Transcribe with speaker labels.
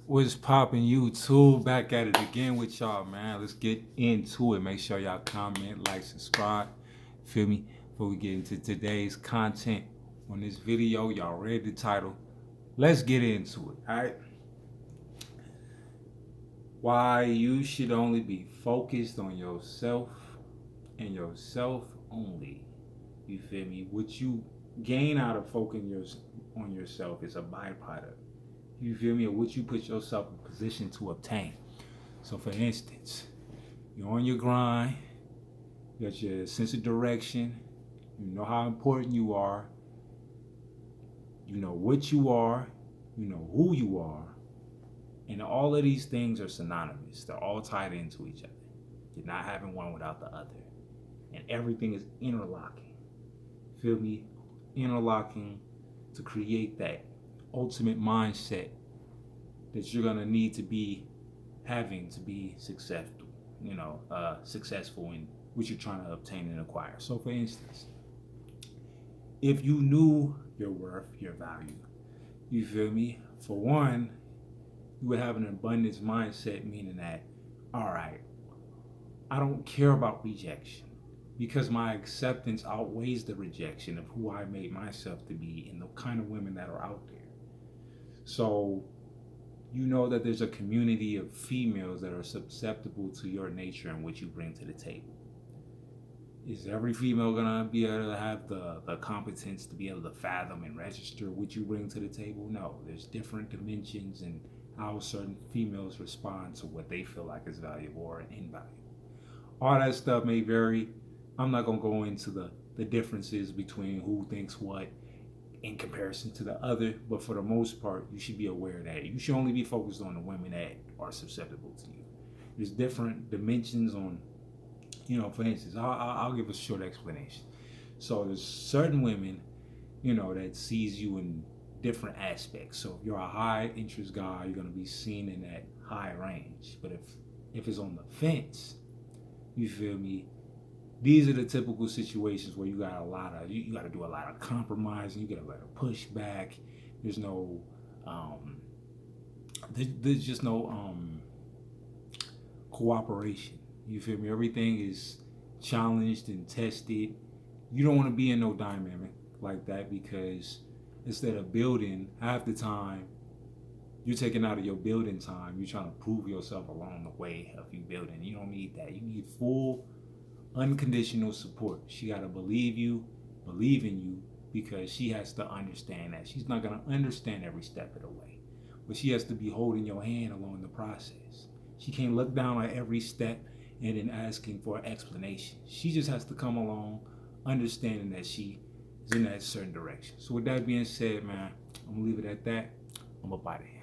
Speaker 1: What's poppin' YouTube? Back at it again with y'all, man. Let's get into it. Make sure y'all comment, like, subscribe. Feel me? Before we get into today's content on this video, y'all read the title. Let's get into it, alright? Why you should only be focused on yourself and yourself only. You feel me? What you gain out of focusing on yourself is a byproduct. You feel me? Or what you put yourself in position to obtain. So for instance, you're on your grind, you got your sense of direction, you know how important you are, you know what you are, you know who you are, and all of these things are synonymous. They're all tied into each other. You're not having one without the other. And everything is interlocking. Feel me? Interlocking to create that ultimate mindset that you're gonna need to be having to be successful, successful in what you're trying to obtain and acquire. So for instance, if you knew your worth, your value, you feel me? For one, you would have an abundance mindset, meaning that, all right, I don't care about rejection because my acceptance outweighs the rejection of who I made myself to be and the kind of women that are out there. So you know that there's a community of females that are susceptible to your nature and what you bring to the table. Is every female gonna be able to have the competence to be able to fathom and register what you bring to the table? No, there's different dimensions and how certain females respond to what they feel like is valuable or invaluable. All that stuff may vary. I'm not gonna go into the differences between who thinks what in comparison to the other, but for the most part, you should be aware that you should only be focused on the women that are susceptible to you. There's different dimensions on, for instance, I'll give a short explanation. So there's certain women, that sees you in different aspects. So if you're a high interest guy, you're gonna be seen in that high range. But if it's on the fence, you feel me? These are the typical situations where you got you got to do a lot of compromising. You got a lot of pushback. There's no, there's just no cooperation. You feel me? Everything is challenged and tested. You don't want to be in no dynamic like that because instead of building, half the time you're taking out of your building time. You're trying to prove yourself along the way of you building. You don't need that. You need full unconditional support. She got to believe in you, because she has to understand that she's not going to understand every step of the way, but she has to be holding your hand along the process. She can't look down at every step and then asking for an explanation. She just has to come along understanding that she is in that certain direction. So with that being said, man, I'm gonna leave it at that. I'm up out of here.